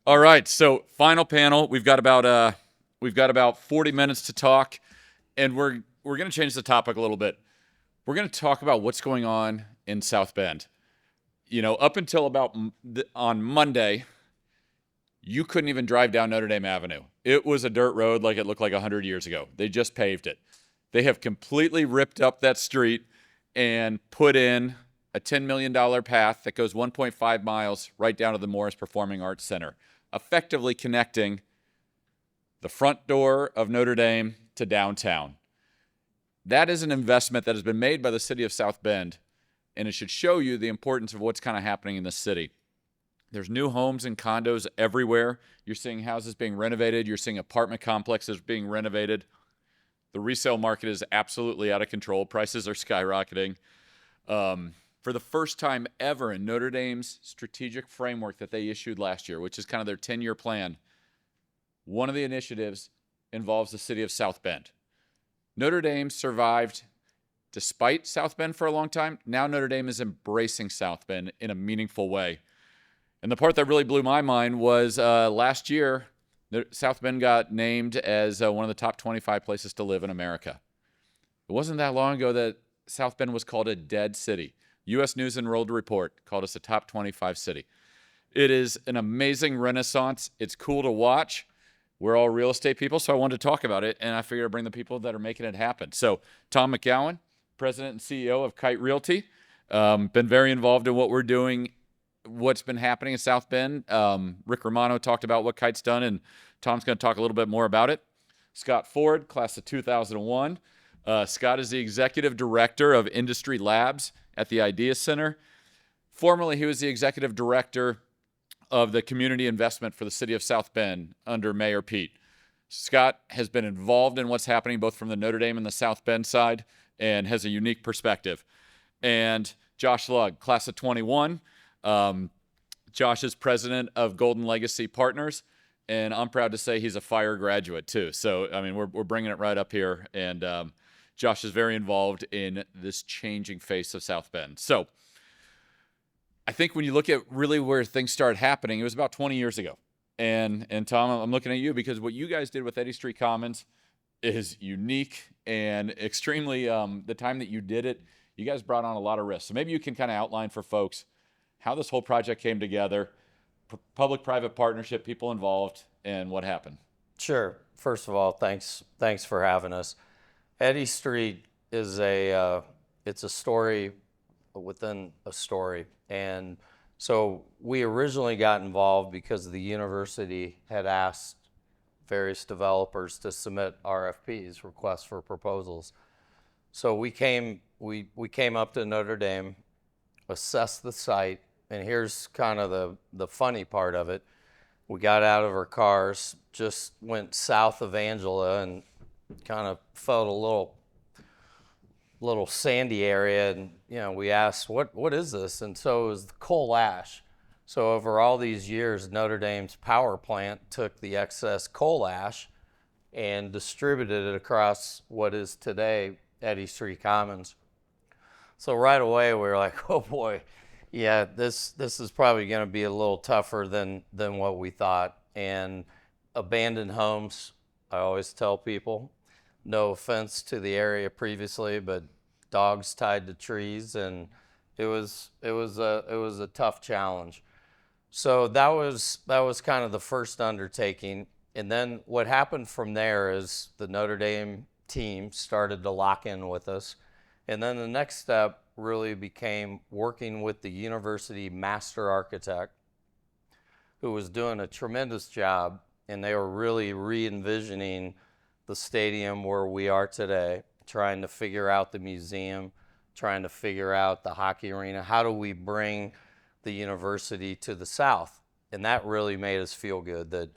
All right, so final panel. We've got about 40 minutes to talk, and we're going to change the topic a little bit. We're going to talk about what's going on in South Bend. Up until about on Monday, you couldn't even drive down Notre Dame Avenue. It was a dirt road like it looked like 100 years ago. They just paved it. They have completely ripped up that street and put in a $10 million path that goes 1.5 miles right down to the Morris Performing Arts Center, effectively connecting the front door of Notre Dame to downtown. That is an investment that has been made by the city of South Bend, and it should show you the importance of what's kind of happening in the city. There's new homes and condos everywhere. You're seeing houses being renovated. You're seeing apartment complexes being renovated. The resale market is absolutely out of control. Prices are skyrocketing. For the first time ever in Notre Dame's strategic framework that they issued last year, which is kind of their 10-year plan, one of the initiatives involves the city of South Bend. Notre Dame survived despite South Bend for a long time. Now Notre Dame is embracing South Bend in a meaningful way. And the part that really blew my mind was last year, South Bend got named as one of the top 25 places to live in America. It wasn't that long ago that South Bend was called a dead city. U.S. News and World Report called us a top 25 city. It is an amazing renaissance. It's cool to watch. We're all real estate people, so I wanted to talk about it, and I figured I'd bring the people that are making it happen. So Tom McGowan, President and CEO of Kite Realty, been very involved in what we're doing, what's been happening in South Bend. Rick Romano talked about what Kite's done, and Tom's going to talk a little bit more about it. Scott Ford, class of 2001. Scott is the executive director of Industry Labs at the Idea Center. Formerly, he was the executive director of the community investment for the city of South Bend under Mayor Pete. Scott has been involved in what's happening both from the Notre Dame and the South Bend side and has a unique perspective. And Josh Lugg, class of 21. Josh is president of Golden Legacy Partners, and I'm proud to say he's a fire graduate too. So, I mean, we're bringing it right up here, and Josh is very involved in this changing face of South Bend. So I think when you look at really where things started happening, it was about 20 years ago. And Tom, I'm looking at you because what you guys did with Eddy Street Commons is unique and extremely, the time that you did it, you guys brought on a lot of risks. So maybe you can kind of outline for folks how this whole project came together, public-private partnership, people involved, and what happened. Sure. First of all, thanks for having us. Eddy Street is it's a story within a story. And so we originally got involved because the university had asked various developers to submit RFPs, requests for proposals. So we came up to Notre Dame, assessed the site, and here's kind of the funny part of it. We got out of our cars, just went south of Angela, and kind of felt a little sandy area, and we asked, what is this? And so it was the coal ash. So over all these years, Notre Dame's power plant took the excess coal ash and distributed it across what is today Eddy Street Commons. So right away we were like, oh boy, yeah, this is probably going to be a little tougher than what we thought. And abandoned homes, I always tell people, no offense to the area previously, but dogs tied to trees, and it was a tough challenge. So that was kind of the first undertaking. And then what happened from there is the Notre Dame team started to lock in with us. And then the next step really became working with the university master architect, who was doing a tremendous job, and they were really re-envisioning the stadium where we are today, trying to figure out the museum, trying to figure out the hockey arena. How do we bring the university to the south? And that really made us feel good that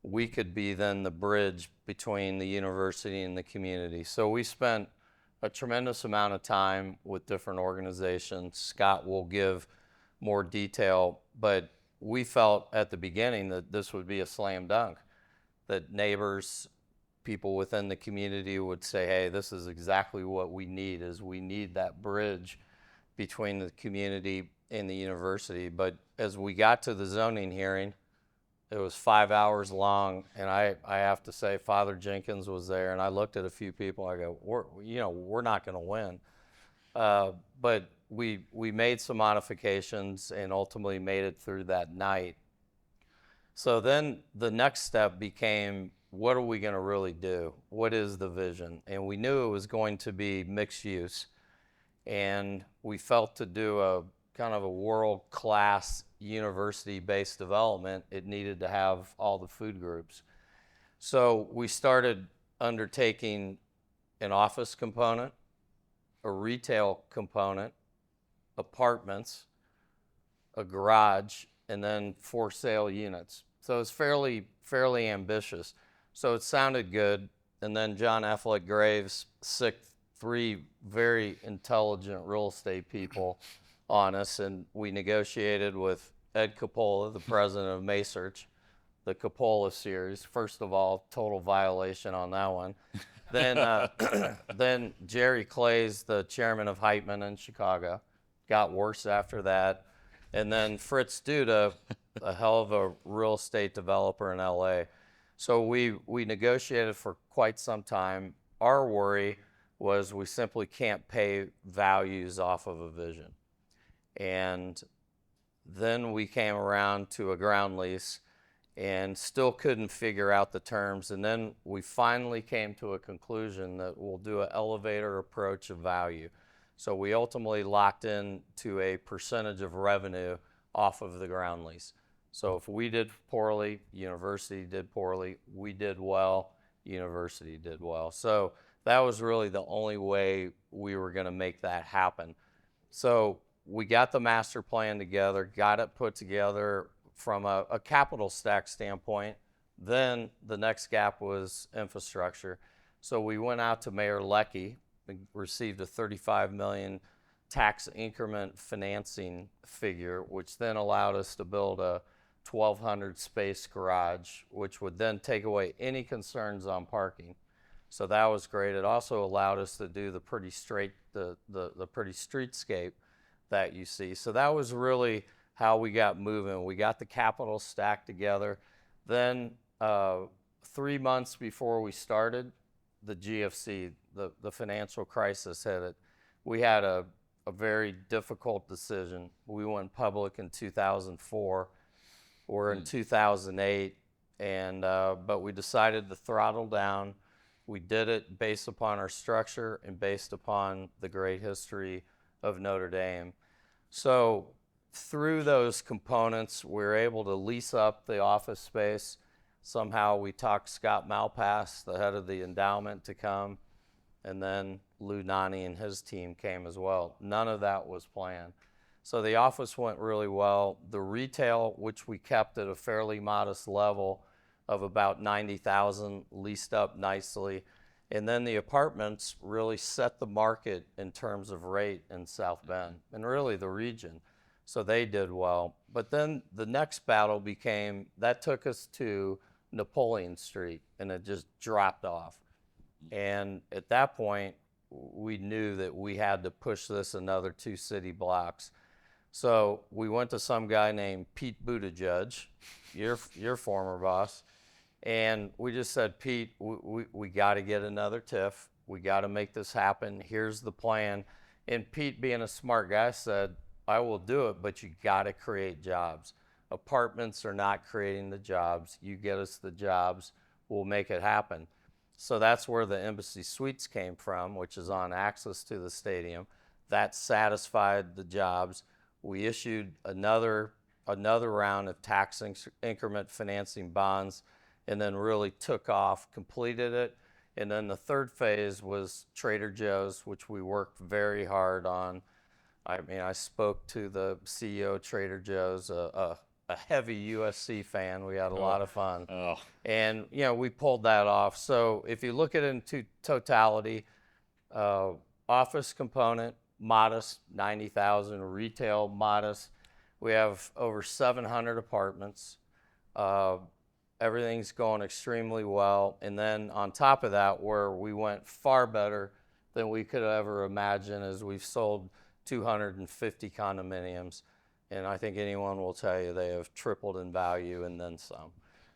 we could be then the bridge between the university and the community. So we spent a tremendous amount of time with different organizations. Scott will give more detail, but we felt at the beginning that this would be a slam dunk, that neighbors, people within the community would say, hey, this is exactly what we need, is we need that bridge between the community and the university. But as we got to the zoning hearing, It was 5 hours long, and I have to say, Father Jenkins was there, and I looked at a few people. I go, we're not going to win. But we made some modifications and ultimately made it through that night. So then the next step became, what are we going to really do? What is the vision? And we knew it was going to be mixed use. And we felt to do a kind of a world-class university-based development, it needed to have all the food groups. So we started undertaking an office component, a retail component, apartments, a garage, and then for sale units. So it's fairly ambitious. So it sounded good. And then John Affleck Graves sicked 3 very intelligent real estate people on us, and we negotiated with Ed Coppola, the president of Macerch, the Coppola series. First of all, total violation on that one. Then Jerry Clays, the chairman of Heitman in Chicago, got worse after that. And then Fritz Duda, a hell of a real estate developer in LA. So we negotiated for quite some time. Our worry was we simply can't pay values off of a vision. And then we came around to a ground lease and still couldn't figure out the terms. And then we finally came to a conclusion that we'll do an elevator approach of value. So we ultimately locked in to a percentage of revenue off of the ground lease. So if we did poorly, university did poorly. We did well, university did well. So that was really the only way we were going to make that happen. So we got the master plan together, got it put together from a capital stack standpoint. Then the next gap was infrastructure. So we went out to Mayor Leckie, received a $35 million tax increment financing figure, which then allowed us to build a 1,200 space garage, which would then take away any concerns on parking. So that was great. It also allowed us to do the pretty streetscape that you see. So that was really how we got moving. We got the capital stack together. Then 3 months before we started, the GFC, the financial crisis hit it. We had a very difficult decision. We went public in 2004. We're in 2008, but we decided to throttle down. We did it based upon our structure and based upon the great history of Notre Dame. So through those components, we were able to lease up the office space. Somehow we talked Scott Malpass, the head of the endowment, to come, and then Lou Nani and his team came as well. None of that was planned. So the office went really well. The retail, which we kept at a fairly modest level of about 90,000, leased up nicely. And then the apartments really set the market in terms of rate in South Bend and really the region. So they did well. But then the next battle that took us to Napoleon Street, and it just dropped off. And at that point, we knew that we had to push this another 2 city blocks. So we went to some guy named Pete Buttigieg, your former boss, and we just said, Pete, we got to get another TIF. We got to make this happen. Here's the plan. And Pete, being a smart guy, said, I will do it, but you got to create jobs. Apartments are not creating the jobs. You get us the jobs, we'll make it happen. So that's where the Embassy Suites came from, which is on access to the stadium. That satisfied the jobs. We issued another round of tax increment financing bonds, and then really took off, completed it. And then the third phase was Trader Joe's, which we worked very hard on. I mean, I spoke to the CEO of Trader Joe's, a heavy USC fan. We had a lot of fun. Oh. And, we pulled that off. So if you look at it in totality, office component, modest, 90,000, retail, modest. We have over 700 apartments. Everything's going extremely well. And then on top of that, where we went far better than we could ever imagine, is we've sold 250 condominiums. And I think anyone will tell you they have tripled in value and then some.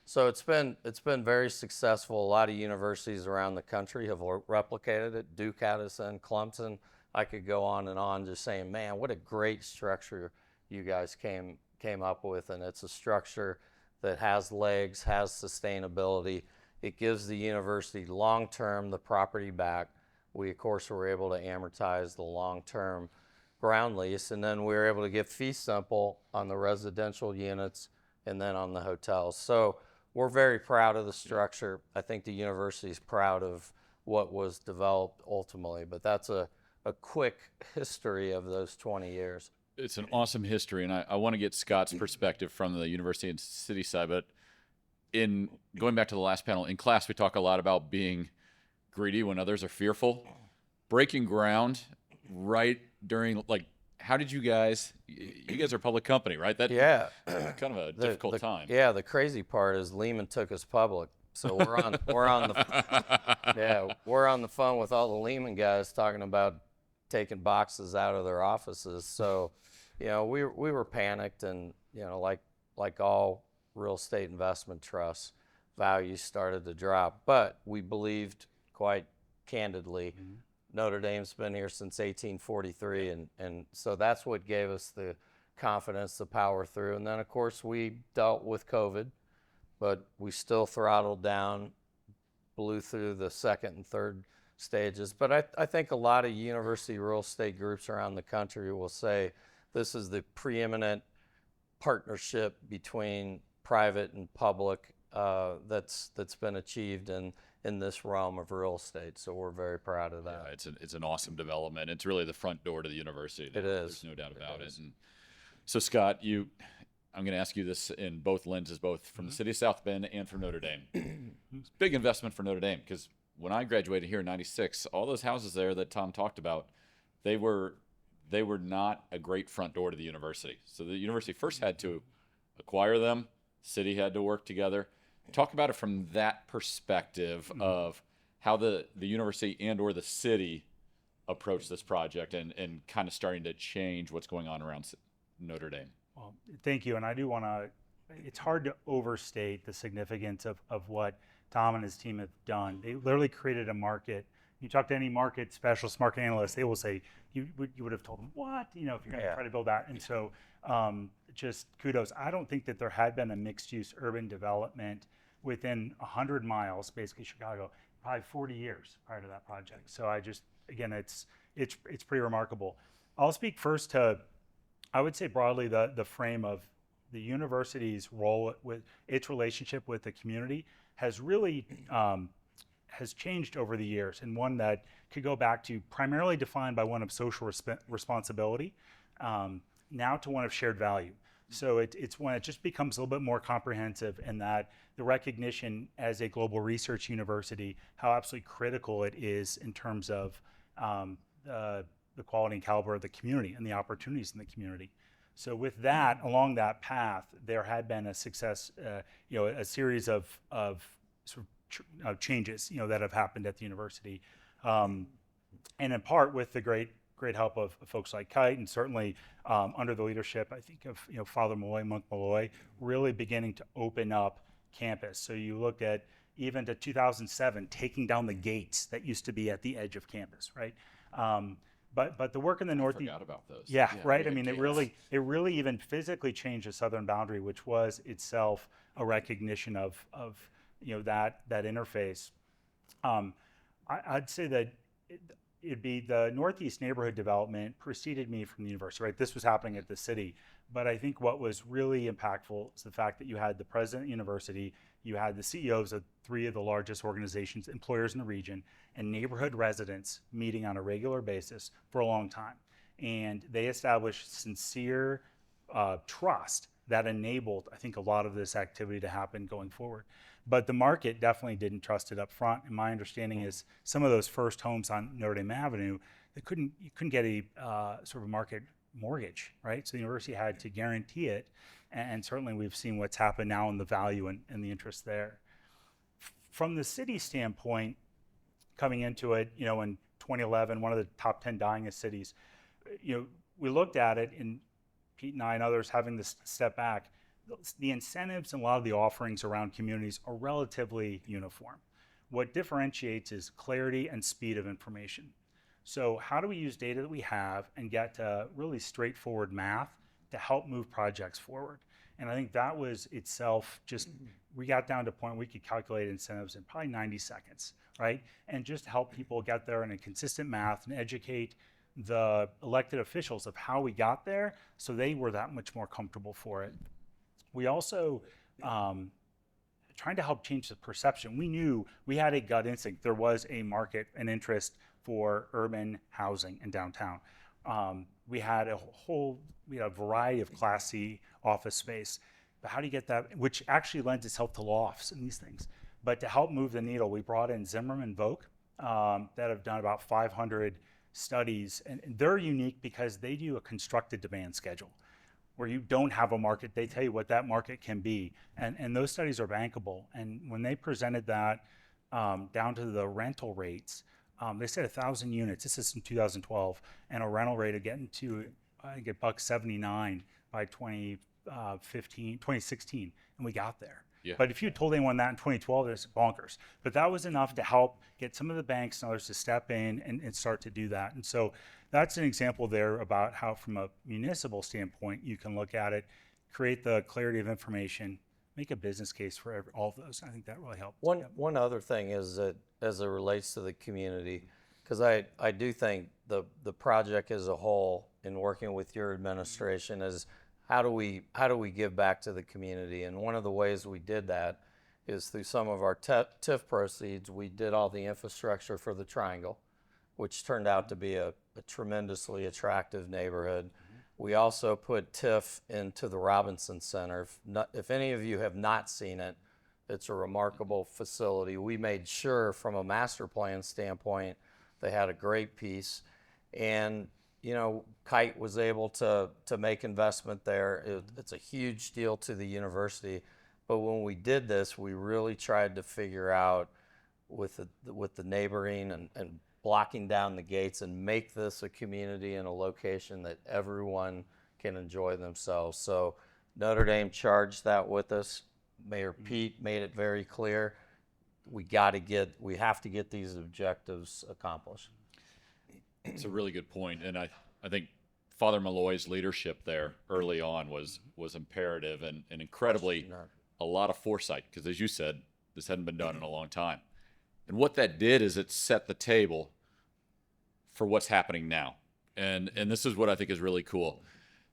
So it's been very successful. A lot of universities around the country have replicated it. Duke had us in, Clemson. I could go on and on, just saying, man, what a great structure you guys came up with, and it's a structure that has legs, has sustainability. It gives the university long-term the property back. We, of course, were able to amortize the long-term ground lease, and then we were able to get fee simple on the residential units and then on the hotels. So we're very proud of the structure. I think the university is proud of what was developed ultimately, but that's a quick history of those 20 years. It's an awesome history, and I want to get Scott's perspective from the university and city side. But in going back to the last panel, in class we talk a lot about being greedy when others are fearful. Breaking ground right during, like, how did you guys are a public company, right? That Yeah. kind of a difficult time. Yeah, the crazy part is Lehman took us public. So we're on the phone with all the Lehman guys talking about taking boxes out of their offices. So, we were panicked, and like all real estate investment trusts, values started to drop. But we believed quite candidly. Notre Dame's been here since 1843, and so that's what gave us the confidence to power through. And then, of course, we dealt with COVID, but we still throttled down, blew through the second and third stages. But I think a lot of university real estate groups around the country will say this is the preeminent partnership between private and public that's been achieved in this realm of real estate. So we're very proud of that. Yeah, it's an awesome development. It's really the front door to the university. It is. There's no doubt about it. And so, Scott, I'm going to ask you this in both lenses, both from the city of South Bend and from Notre Dame. It's a big investment for Notre Dame, because when I graduated here in '96, all those houses there that Tom talked about, they were not a great front door to the university. So the university first had to acquire them. City had to work together. Talk about it from that perspective of how the university and or the city approached this project and kind of starting to change what's going on around Notre Dame. Well, thank you. And I do want to, it's hard to overstate the significance of what Tom and his team have done. They literally created a market. You talk to any market specialist, market analyst, they will say, you would have told them, what? If you're going to try to build that. And so just kudos. I don't think that there had been a mixed-use urban development within 100 miles, basically Chicago, probably 40 years prior to that project. So again, it's pretty remarkable. I'll speak first to, I would say broadly, the frame of the university's role with its relationship with the community has really has changed over the years, and one that could go back to primarily defined by one of social responsibility, now to one of shared value. So it's when it just becomes a little bit more comprehensive, and that the recognition as a global research university, how absolutely critical it is in terms of the quality and caliber of the community and the opportunities in the community. So with that, along that path, there had been a success, a series of sort of changes, that have happened at the university, and in part with the great help of folks like Kite, and certainly under the leadership, I think, of Father Malloy, Monk Malloy, really beginning to open up campus. So you look at even to 2007, taking down the gates that used to be at the edge of campus, right? But the work in the Northeast. I forgot about those. Yeah, right. I mean, it really even physically changed the southern boundary, which was itself a recognition of that interface. I'd say that it'd be the Northeast neighborhood development preceded me from the university, right? This was happening at the city. But I think what was really impactful is the fact that you had the president of the university, you had the CEOs of 3 of the largest organizations, employers in the region, and neighborhood residents meeting on a regular basis for a long time. And they established sincere trust that enabled, I think, a lot of this activity to happen going forward. But the market definitely didn't trust it up front. And my understanding is some of those first homes on Notre Dame Avenue, you couldn't get a sort of market mortgage, right? So the university had to guarantee it. And certainly we've seen what's happened now in the value and the interest there. From the city standpoint, coming into it, in 2011, one of the top 10 dyingest cities, we looked at it, and Pete and I and others having this step back, the incentives and a lot of the offerings around communities are relatively uniform. What differentiates is clarity and speed of information. So how do we use data that we have and get to really straightforward math to help move projects forward? And I think that was itself just, we got down to a point we could calculate incentives in probably 90 seconds, right? And just help people get there in a consistent math and educate the elected officials of how we got there so they were that much more comfortable for it. We also, trying to help change the perception. We knew we had a gut instinct. There was a market and interest for urban housing in downtown. We had a variety of Class C office space. But how do you get that, which actually lends itself to lofts and these things. But to help move the needle, we brought in Zimmerman Vogt that have done about 500 studies. And they're unique because they do a constructed demand schedule where you don't have a market. They tell you what that market can be. And those studies are bankable. And when they presented that down to the rental rates, they said 1,000 units. This is in 2012, and a rental rate of getting to, I think, $1.79 by 2016, and we got there. Yeah. But if you had told anyone that in 2012, it's bonkers. But that was enough to help get some of the banks and others to step in and start to do that. And so that's an example there about how, from a municipal standpoint, you can look at it, create the clarity of information, make a business case for all of those. I think that really helped. One other thing is that as it relates to the community, because I do think the project as a whole, in working with your administration, is how do we give back to the community? And one of the ways we did that is through some of our TIF proceeds. We did all the infrastructure for the Triangle, which turned out to be a tremendously attractive neighborhood. We also put TIF into the Robinson Center. If any of you have not seen it, it's a remarkable facility. We made sure from a master plan standpoint, they had a great piece. And, you know, Kite was able to make investment there. It's a huge deal to the university. But when we did this, we really tried to figure out with the neighboring and blocking down the gates and make this a community and a location that everyone can enjoy themselves. So Notre Dame charged that with us. Mayor Pete made it very clear. We have to get these objectives accomplished. It's a really good point. And I think Father Malloy's leadership there early on was imperative and incredibly a lot of foresight, because as you said, this hadn't been done in a long time. And what that did is it set the table for what's happening now. And this is what I think is really cool.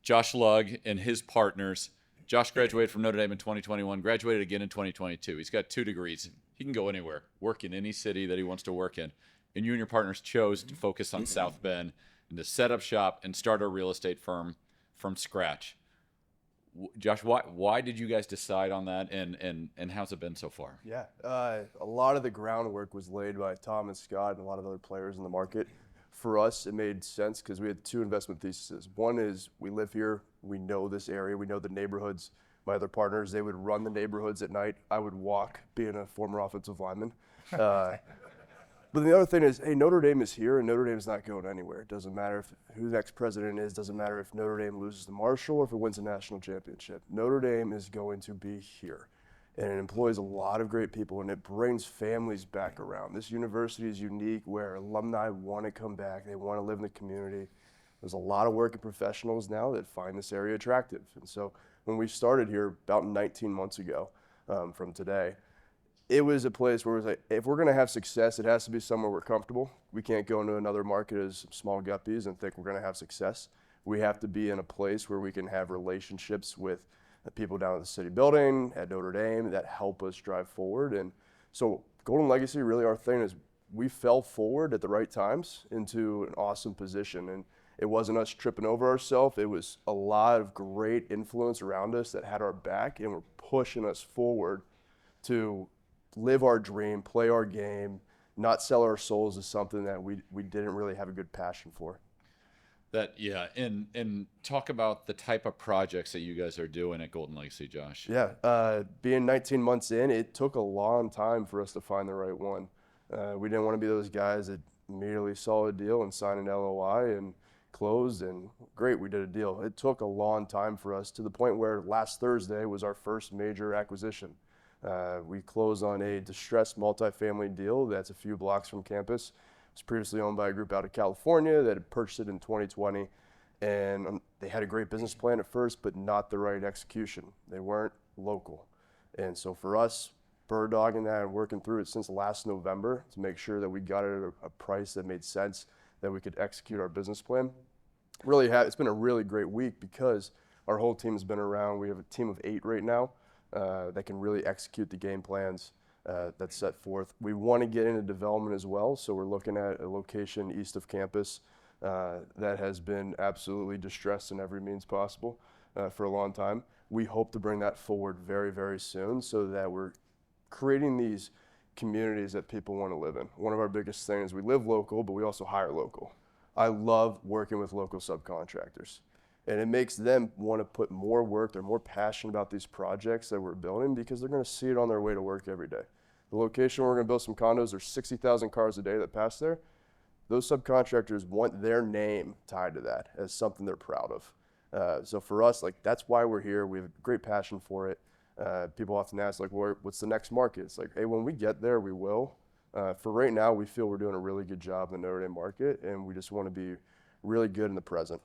Josh Lugg and his partners, Josh graduated from Notre Dame in 2021, graduated again in 2022. He's got 2 degrees. He can go anywhere, work in any city that he wants to work in. And you and your partners chose to focus on South Bend and to set up shop and start a real estate firm from scratch. Josh, why did you guys decide on that, and how's it been so far? Yeah, a lot of the groundwork was laid by Tom and Scott and a lot of other players in the market. For us, it made sense because we had 2 investment theses. One is we live here, we know this area, we know the neighborhoods. My other partners, they would run the neighborhoods at night. I would walk, being a former offensive lineman. But the other thing is, hey, Notre Dame is here, and Notre Dame is not going anywhere. It doesn't matter who the next president is. Doesn't matter if Notre Dame loses to Marshall or if it wins a national championship. Notre Dame is going to be here, and it employs a lot of great people, and it brings families back around. This university is unique, where alumni want to come back. They want to live in the community. There's a lot of working professionals now that find this area attractive. And so when we started here about 19 months ago from today, it was a place where it was like, if we're going to have success, it has to be somewhere we're comfortable. We can't go into another market as small guppies and think we're going to have success. We have to be in a place where we can have relationships with the people down at the city building, at Notre Dame, that help us drive forward. And so Golden Legacy, really our thing is we fell forward at the right times into an awesome position. And it wasn't us tripping over ourselves. It was a lot of great influence around us that had our back and were pushing us forward to live our dream, play our game, not sell our souls as something that we didn't really have a good passion for. And talk about the type of projects that you guys are doing at Golden Legacy, Josh. Yeah, being 19 months in, it took a long time for us to find the right one. We didn't want to be those guys that immediately saw a deal and signed an LOI and closed, and great, we did a deal. It took a long time for us, to the point where last Thursday was our first major acquisition. We closed on a distressed multifamily deal that's a few blocks from campus. It was previously owned by a group out of California that had purchased it in 2020. And they had a great business plan at first, but not the right execution. They weren't local. And so for us, bird dogging that and working through it since last November to make sure that we got it at a price that made sense, that we could execute our business plan. It's been a really great week because our whole team has been around. We have a team of 8 right now that can really execute the game plans that's set forth. We want to get into development as well, so we're looking at a location east of campus that has been absolutely distressed in every means possible for a long time. We hope to bring that forward very, very soon so that we're creating these communities that people want to live in. One of our biggest things, we live local, but we also hire local. I love working with local subcontractors, and it makes them want to put more work. They're more passionate about these projects that we're building because they're going to see it on their way to work every day. The location where we're going to build some condos, there's 60,000 cars a day that pass there. Those subcontractors want their name tied to that as something they're proud of. So for us, like, that's why we're here. We have a great passion for it. People often ask, like, well, what's the next market? It's like, hey, when we get there, we will. For right now, we feel we're doing a really good job in the Notre Dame market, and we just want to be really good in the present.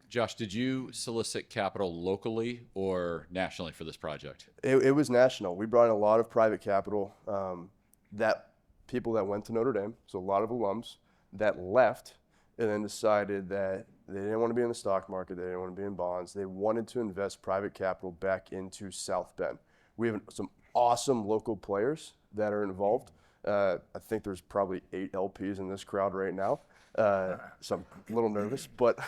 Josh, did you solicit capital locally or nationally for this project? It was national. We brought in a lot of private capital, that people that went to Notre Dame, so a lot of alums that left and then decided that they didn't want to be in the stock market, they didn't want to be in bonds, they wanted to invest private capital back into South Bend. We have some awesome local players that are involved. I think there's probably 8 LPs in this crowd right now, so I'm a little nervous, but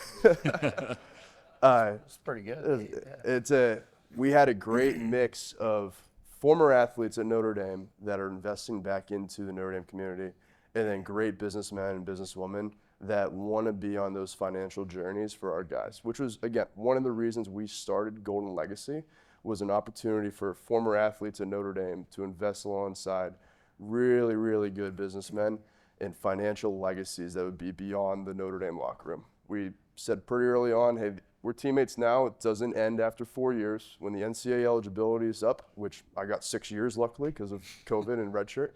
It's pretty good. We had a great mix of former athletes at Notre Dame that are investing back into the Notre Dame community, and then great businessmen and businesswomen that want to be on those financial journeys for our guys, which was, again, one of the reasons we started Golden Legacy, was an opportunity for former athletes at Notre Dame to invest alongside really, really good businessmen and financial legacies that would be beyond the Notre Dame locker room. We said pretty early on, hey, we're teammates now. It doesn't end after 4 years. When the NCAA eligibility is up, which I got 6 years, luckily, because of COVID and redshirt.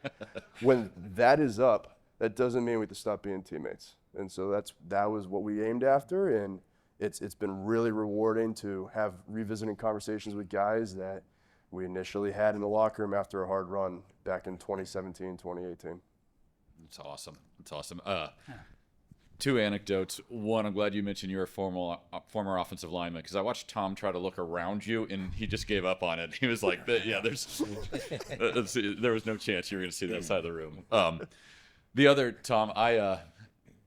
When that is up, that doesn't mean we have to stop being teammates. And so that was what we aimed after, and it's been really rewarding to have revisiting conversations with guys that we initially had in the locker room after a hard run back in 2017, 2018. That's awesome. That's awesome. 2 anecdotes. One, I'm glad you mentioned you're a former offensive lineman, because I watched Tom try to look around you, and he just gave up on it. He was like, "Yeah, there was no chance you were going to see that side of the room." The other, Tom,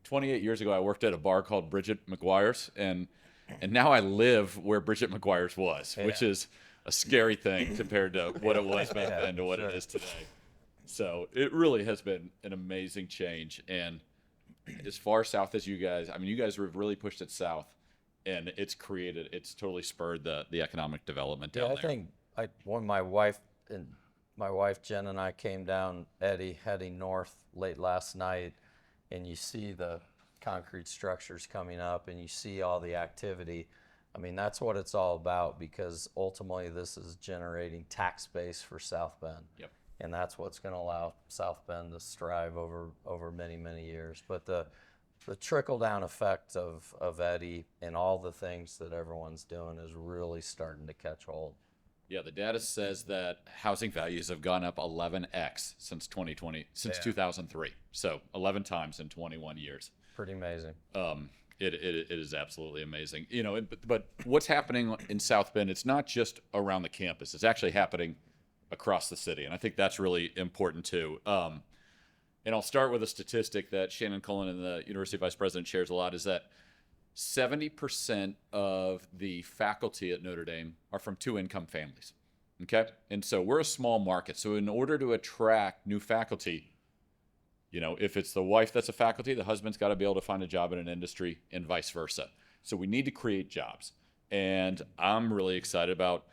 28 years ago, I worked at a bar called Bridget McGuire's, and now I live where Bridget McGuire's was, which is a scary thing compared to what it was back then to what it is today. So it really has been an amazing change, and as far south as you guys, I mean, you guys have really pushed it south, and it's totally spurred the economic development down there. I think when my wife Jen and I came down Eddy, heading north late last night, and you see the concrete structures coming up and you see all the activity. I mean, that's what it's all about, because ultimately this is generating tax base for South Bend. Yep. And that's what's going to allow South Bend to strive over many, many years. But the trickle-down effect of Eddy and all the things that everyone's doing is really starting to catch hold. Yeah, the data says that housing values have gone up 11x since 2003. So 11 times in 21 years. Pretty amazing. It is absolutely amazing. You know, but what's happening in South Bend, it's not just around the campus. It's actually happening across the city, and I think that's really important too. And I'll start with a statistic that Shannon Cullen, the University Vice President, shares a lot, is that 70% of the faculty at Notre Dame are from 2-income families. Okay, and so we're a small market. So in order to attract new faculty, you know, if it's the wife that's a faculty, the husband's got to be able to find a job in an industry, and vice versa. So we need to create jobs, and I'm really excited about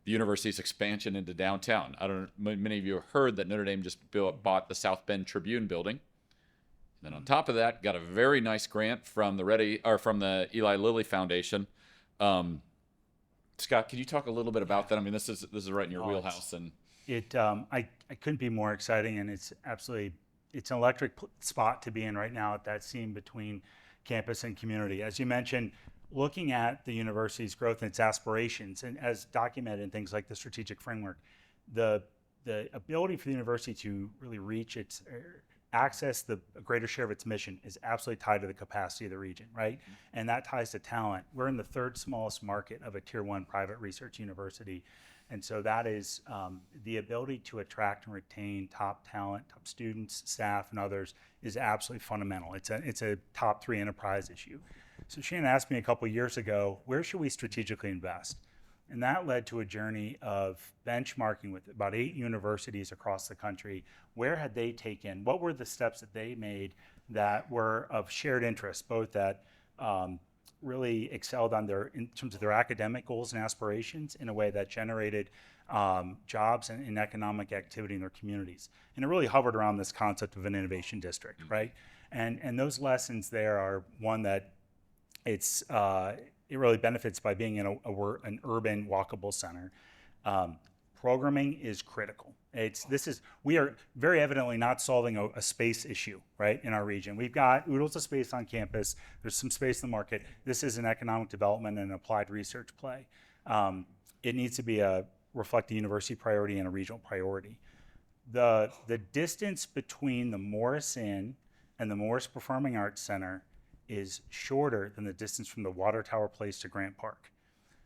the university's expansion into downtown. I don't know, many of you have heard that Notre Dame just bought the South Bend Tribune building. Then on top of that, got a very nice grant from the Eli Lilly Foundation. Scott, could you talk a little bit about that? I mean, this is right in your wheelhouse, and I couldn't be more exciting, and it's an electric spot to be in right now at that seam between campus and community. As you mentioned, looking at the university's growth and its aspirations, and as documented in things like the strategic framework, the ability for the university to really reach its access a greater share of its mission is absolutely tied to the capacity of the region, right? And that ties to talent. We're in the third smallest market of a tier 1 private research university. And so that is the ability to attract and retain top talent, top students, staff, and others is absolutely fundamental. It's a top 3 enterprise issue. So Shannon asked me a couple years ago, where should we strategically invest? And that led to a journey of benchmarking with about 8 universities across the country. Where had they taken, what were the steps that they made that were of shared interest, both that really excelled in terms of their academic goals and aspirations in a way that generated jobs and economic activity in their communities. And it really hovered around this concept of an innovation district, right? And those lessons there are one that it really benefits by being in an urban walkable center. Programming is critical. We are very evidently not solving a space issue, right, in our region. We've got oodles of space on campus. There's some space in the market. This is an economic development and applied research play. It needs to reflect a university priority and a regional priority. The distance between the Morris Inn and the Morris Performing Arts Center is shorter than the distance from the Water Tower Place to Grant Park.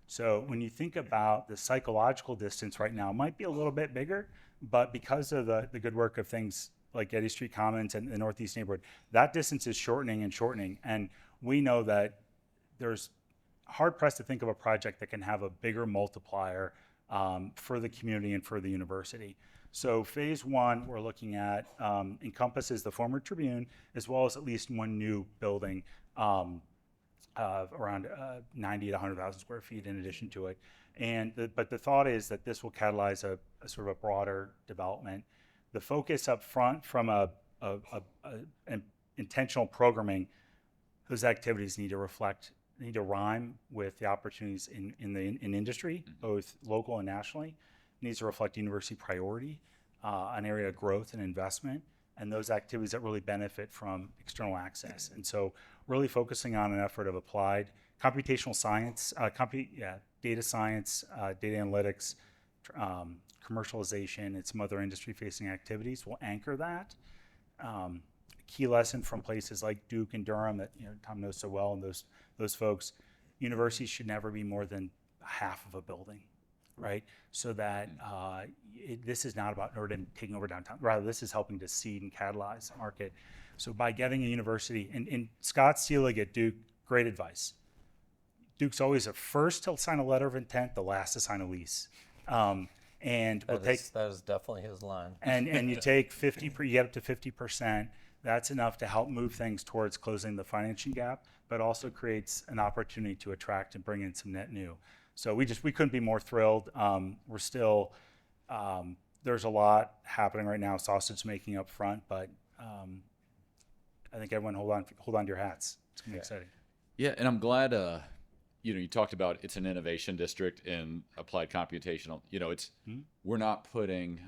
So when you think about the psychological distance right now, it might be a little bit bigger, but because of the good work of things like Eddy Street Commons and the Northeast neighborhood, that distance is shortening and shortening. And we know that there's hard pressed to think of a project that can have a bigger multiplier for the community and for the university. So phase 1 we're looking at encompasses the former Tribune as well as at least one new building of around 90 to 100,000 square feet in addition to it. But the thought is that this will catalyze a sort of a broader development. The focus up front from an intentional programming, those activities need to rhyme with the opportunities in industry, both local and nationally. It needs to reflect university priority, an area of growth and investment, and those activities that really benefit from external access. And so really focusing on an effort of applied computational science, data science, data analytics, commercialization, and some other industry-facing activities will anchor that. A key lesson from places like Duke and Durham that Tom knows so well, and those folks, universities should never be more than half of a building, right? So that this is not about Notre Dame taking over downtown. Rather, this is helping to seed and catalyze the market. So by getting a university, and Scott Seelig at Duke, great advice. Duke's always the first to sign a letter of intent, the last to sign a lease. And that is definitely his line. And you take you get up to 50%. That's enough to help move things towards closing the financing gap, but also creates an opportunity to attract and bring in some net new. So we couldn't be more thrilled. We're still there's a lot happening right now, sausage making up front, but I think everyone hold on to your hats. It's gonna be exciting. Yeah, and I'm glad you talked about it's an innovation district and applied computational. We're not putting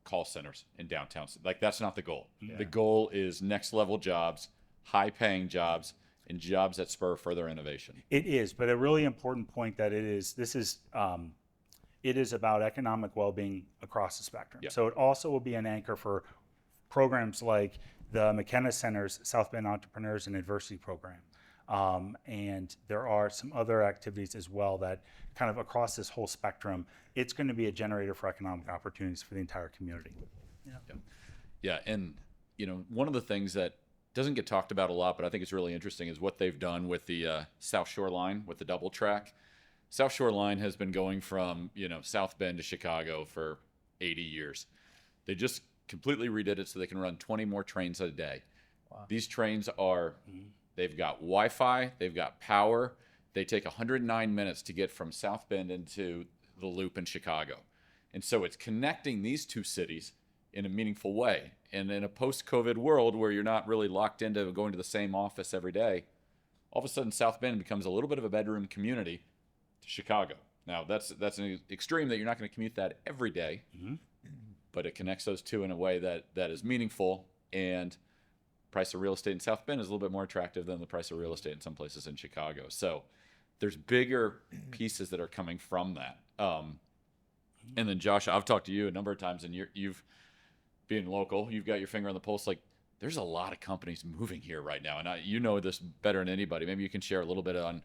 call centers in downtown. Like, that's not the goal. Yeah. The goal is next level jobs, high paying jobs, and jobs that spur further innovation. It is, but a really important point that it is about economic well-being across the spectrum. Yeah. So it also will be an anchor for programs like the McKenna Center's South Bend Entrepreneurs and Adversity Program. And there are some other activities as well that kind of across this whole spectrum, it's going to be a generator for economic opportunities for the entire community. Yeah, and one of the things that doesn't get talked about a lot, but I think it's really interesting, is what they've done with the South Shore Line, with the double track. South Shore Line has been going from South Bend to Chicago for 80 years. They just completely redid it so they can run 20 more trains a day. Wow. These trains are, they've got Wi-Fi, they've got power. They take 109 minutes to get from South Bend into the Loop in Chicago. And so it's connecting these two cities in a meaningful way. And in a post-COVID world where you're not really locked into going to the same office every day, all of a sudden South Bend becomes a little bit of a bedroom community to Chicago. Now, that's an extreme that you're not going to commute that every day, but it connects those two in a way that is meaningful, and price of real estate in South Bend is a little bit more attractive than the price of real estate in some places in Chicago. So there's bigger pieces that are coming from that. And then Josh, I've talked to you a number of times, and you've being local, you've got your finger on the pulse. Like, there's a lot of companies moving here right now, and you know this better than anybody. Maybe you can share a little bit on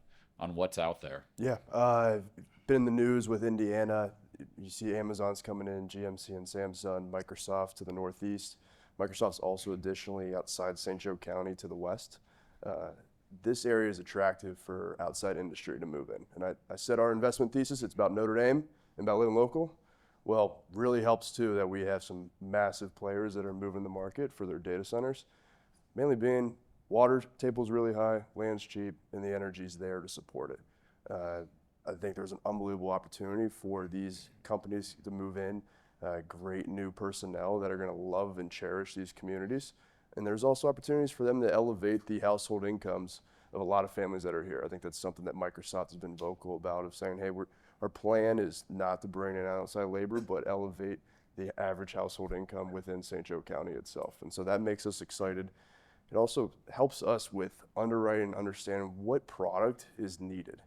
what's out there. Yeah, I've been in the news with Indiana. You see Amazon's coming in, GMC and Samsung, Microsoft to the northeast. Microsoft's also additionally outside St. Joe County to the west. This area is attractive for outside industry to move in. And I said our investment thesis, it's about Notre Dame and about living local. Well, really helps too that we have some massive players that are moving the market for their data centers. Mainly being water table's really high, land's cheap, and the energy's there to support it. I think there's an unbelievable opportunity for these companies to move in, great new personnel that are going to love and cherish these communities. And there's also opportunities for them to elevate the household incomes of a lot of families that are here. I think that's something that Microsoft has been vocal about, of saying, hey, our plan is not to bring in outside labor, but elevate the average household income within St. Joe County itself. And so that makes us excited. It also helps us with underwriting and understanding what product is needed,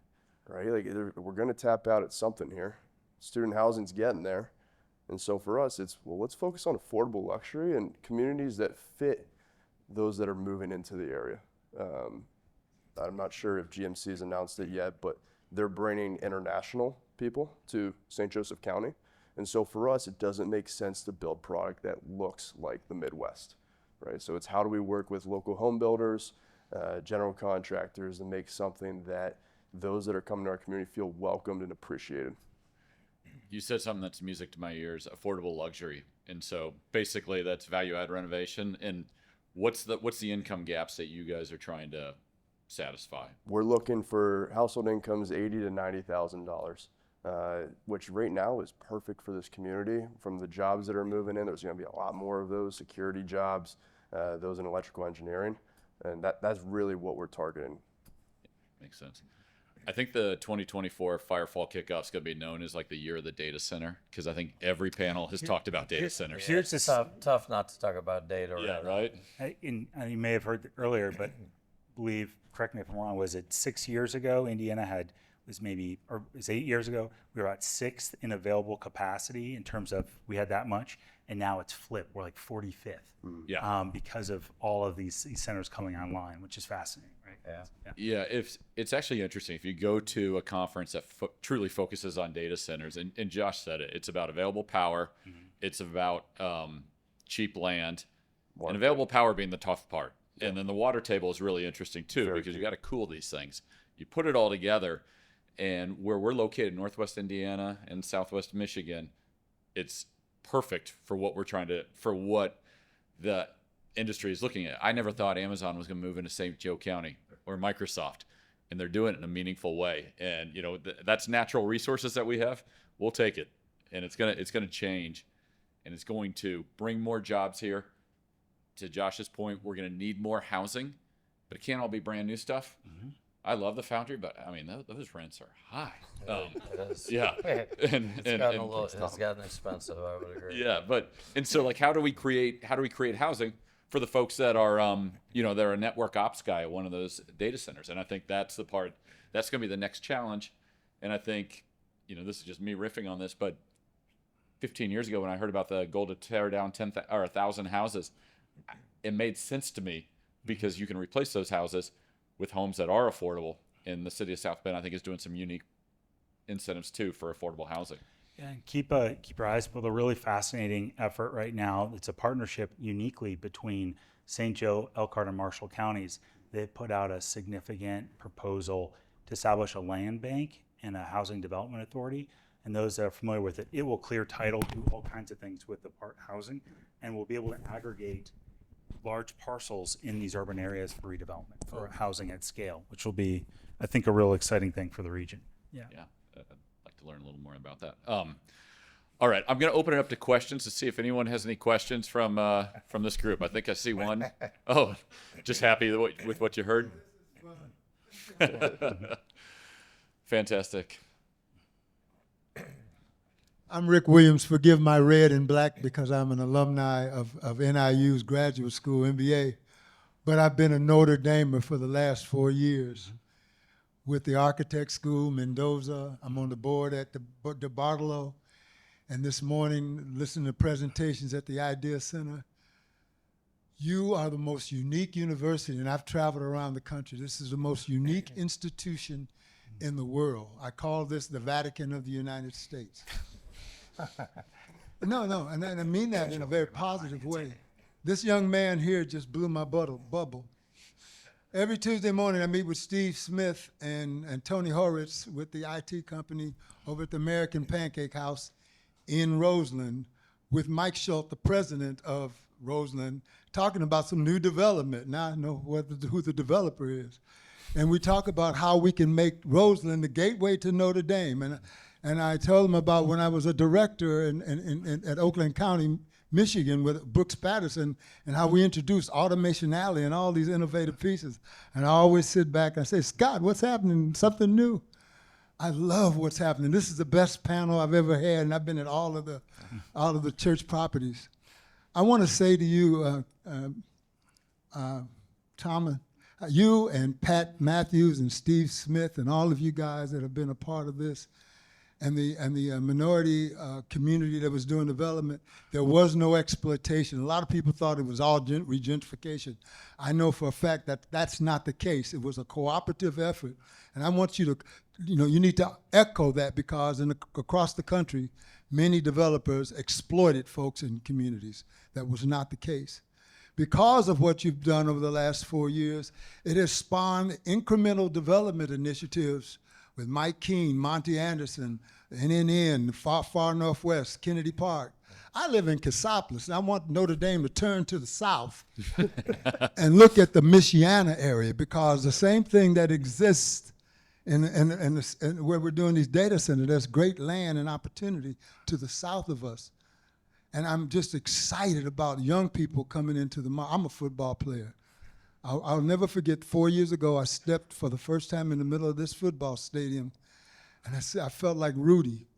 right? Like, we're going to tap out at something here. Student housing's getting there. And so for us, it's, well, let's focus on affordable luxury and communities that fit those that are moving into the area. I'm not sure if GMC has announced it yet, but they're bringing international people to St. Joseph County. And so for us, it doesn't make sense to build product that looks like the Midwest, right? So it's how do we work with local home builders, general contractors, and make something that those that are coming to our community feel welcomed and appreciated. You said something that's music to my ears, affordable luxury. And so basically that's value add renovation. And what's the income gaps that you guys are trying to satisfy? We're looking for household incomes $80,000 to $90,000, which right now is perfect for this community. From the jobs that are moving in, there's going to be a lot more of those security jobs, those in electrical engineering, and that's really what we're targeting. Makes sense. I think the 2024 Firefall Kickoff is going to be known as like the year of the data center, because I think every panel has talked about data centers. Here's this, Tough not to talk about data. Yeah, right. and you may have heard earlier, but I believe, correct me if I'm wrong, was it 6 years ago? Indiana was 8 years ago. We were at sixth in available capacity in terms of we had that much, and now it's flipped. We're like 45th. Yeah. Because of all of these centers coming online, which is fascinating, right? Yeah, it's actually interesting. If you go to a conference that truly focuses on data centers, and Josh said it, it's about available power, it's about cheap land, and available power being the tough part. Yeah. And then the water table is really interesting too, because you got to cool these things. You put it all together, and where we're located, Northwest Indiana and Southwest Michigan, it's perfect for what what the industry is looking at. I never thought Amazon was going to move into St. Joe County or Microsoft, and they're doing it in a meaningful way. And that's natural resources that we have. We'll take it, and it's gonna change, and it's going to bring more jobs here. To Josh's point, we're going to need more housing, but it can't all be brand new stuff. I love the Foundry, but I mean those rents are high. It is. Yeah, It's gotten expensive. I would agree. Yeah, and so like how do we create housing for the folks that are they're a network ops guy at one of those data centers? And I think that's the part that's going to be the next challenge. And I think this is just me riffing on this, but 15 years ago when I heard about the goal to tear down 1,000 houses, it made sense to me, because you can replace those houses with homes that are affordable. And the city of South Bend, I think, is doing some unique incentives too for affordable housing. Yeah, and keep your eyes peeled. A really fascinating effort right now. It's a partnership uniquely between St. Joe, Elkhart, and Marshall counties. They put out a significant proposal to establish a land bank and a housing development authority. And those that are familiar with it, it will clear title, do all kinds of things with the housing, and we'll be able to aggregate large parcels in these urban areas for redevelopment, for housing at scale, which will be, I think, a real exciting thing for the region. Yeah. I'd like to learn a little more about that. All All right, I'm going to open it up to questions to see if anyone has any questions from this group. I think I see one. Oh, just happy with what you heard. Fantastic. I'm Rick Williams. Forgive my red and black because I'm an alumni of NIU's graduate school, MBA. But I've been a Notre Damer for the last 4 years with the Architect School, Mendoza. I'm on the board at the Bartolo. And this morning, listening to presentations at the Idea Center. You are the most unique university, and I've traveled around the country. This is the most unique institution in the world. I call this the Vatican of the United States. No, and I mean that in a very positive way. This young man here just blew my bubble. Every Tuesday morning, I meet with Steve Smith and Tony Horwitz with the IT company over at the American Pancake House in Roseland with Mike Schultz, the president of Roseland, talking about some new development. Now I know who the developer is. And we talk about how we can make Roseland the gateway to Notre Dame. And I told him about when I was a director at Oakland County, Michigan with Brooks Patterson, and how we introduced Automation Alley and all these innovative pieces. And I always sit back and I say, Scott, what's happening? Something new. I love what's happening. This is the best panel I've ever had, and I've been at all of the church properties. I want to say to you, Tom, you and Pat Matthews and Steve Smith and all of you guys that have been a part of this, and the minority community that was doing development, there was no exploitation. A lot of people thought it was all regentification. I know for a fact that that's not the case. It was a cooperative effort, and I want you to, you need to echo that because across the country, many developers exploited folks in communities. That was not the case. Because of what you've done over the last 4 years, it has spawned incremental development initiatives with Mike Keene, Monty Anderson, NNN, far northwest, Kennedy Park. I live in Cassopolis, and I want Notre Dame to turn to the south and look at the Michiana area, because the same thing that exists in where we're doing these data centers, there's great land and opportunity to the south of us. And I'm just excited about young people coming into I'm a football player. I'll never forget 4 years ago, I stepped for the first time in the middle of this football stadium, and I felt like Rudy.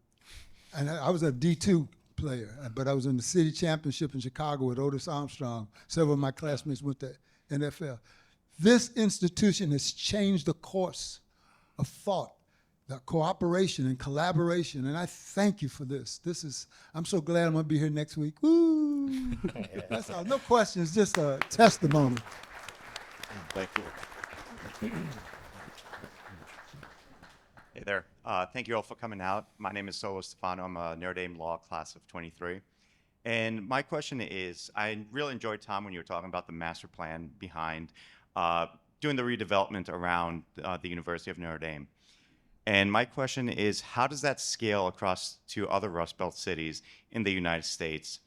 And I was a D2 player, but I was in the city championship in Chicago with Otis Armstrong. Several of my classmates went to NFL. This institution has changed the course of thought, the cooperation and collaboration, and I thank you for this. I'm so glad I'm gonna be here next week. Woo! That's all, no questions, just a testimony. Thank you. Hey there. Thank you all for coming out. My name is Solo Stefano. I'm a Notre Dame Law class of 23. And my question is, I really enjoyed, Tom, when you were talking about the master plan behind doing the redevelopment around the University of Notre Dame. And my question is, how does that scale across to other Rust Belt cities in the United States?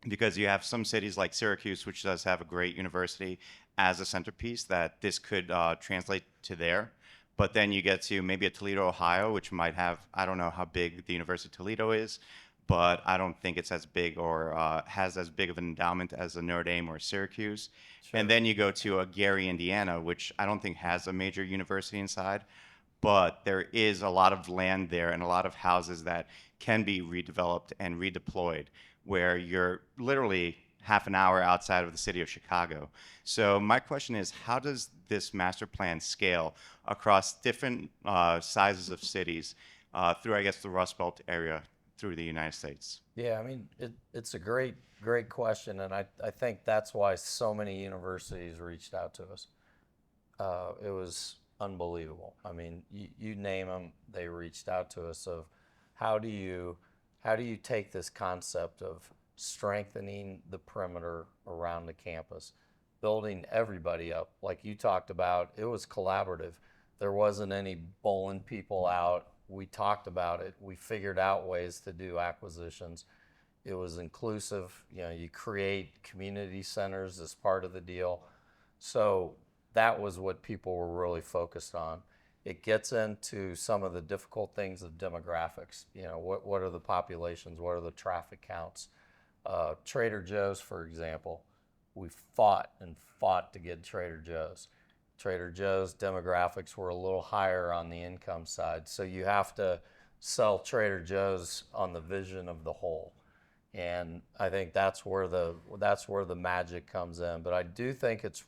Because you have some cities like Syracuse, which does have a great university as a centerpiece, that this could translate to there. But then you get to maybe a Toledo, Ohio, which might have, I don't know how big the University of Toledo is, but I don't think it's as big or has as big of an endowment as a Notre Dame or Syracuse. Sure. And then you go to a Gary, Indiana, which I don't think has a major university inside, but there is a lot of land there and a lot of houses that can be redeveloped and redeployed, where you're literally half an hour outside of the city of Chicago. So my question is, how does this master plan scale across different sizes of cities through, I guess, the Rust Belt area through the United States? Yeah, I mean, it's a great question, and I think that's why so many universities reached out to us. It was unbelievable. I mean, you name them, they reached out to us of how do you take this concept of strengthening the perimeter around the campus, building everybody up. Like you talked about, it was collaborative. There wasn't any bowling people out. We talked about it. We figured out ways to do acquisitions. It was inclusive. You create community centers as part of the deal. So that was what people were really focused on. it gets into some of the difficult things of demographics. You know, what are the populations? What are the traffic counts? Trader Joe's, for example, we fought and fought to get Trader Joe's. Trader Joe's demographics were a little higher on the income side, so you have to sell Trader Joe's on the vision of the whole. And I think that's where the magic comes in. But I do think it's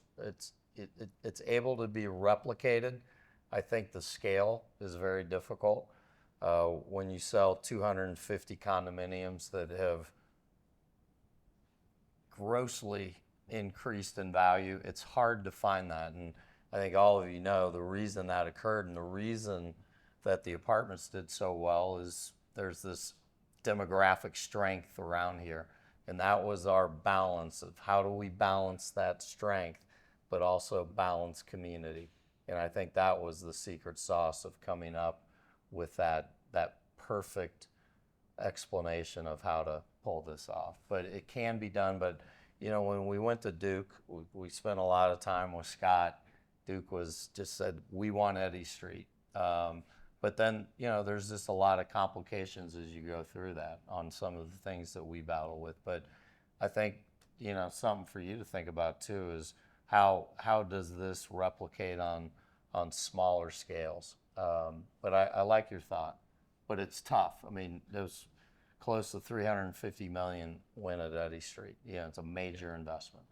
able to be replicated. I think the scale is very difficult. When you sell 250 condominiums that have grossly increased in value, it's hard to find that. And I think all of you know the reason that occurred, and the reason that the apartments did so well is there's this demographic strength around here. And that was our balance of how do we balance that strength, but also balance community. And I think that was the secret sauce of coming up with that perfect explanation of how to pull this off. But it can be done. But you know, when we went to Duke, we spent a lot of time with Scott. Duke just said, we want Eddy Street. But then, you know, there's just a lot of complications as you go through that on some of the things that we battle with. But I think, you know, something for you to think about too is how does this replicate on smaller scales? But I like your thought, but it's tough. I mean, there's close to $350 million win at Eddy Street. Yeah, it's a major investment.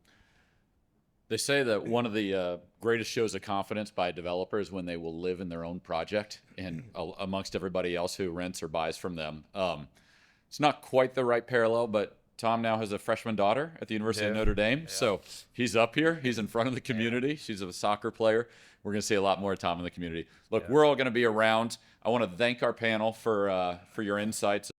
They say that one of the greatest shows of confidence by developers when they will live in their own project and amongst everybody else who rents or buys from them. It's not quite the right parallel, but Tom now has a freshman daughter at the University of Notre Dame. Yeah. So he's up here. He's in front of the community. She's a soccer player. We're going to see a lot more of Tom in the community. Look, we're all going to be around. I want to thank our panel for your insights.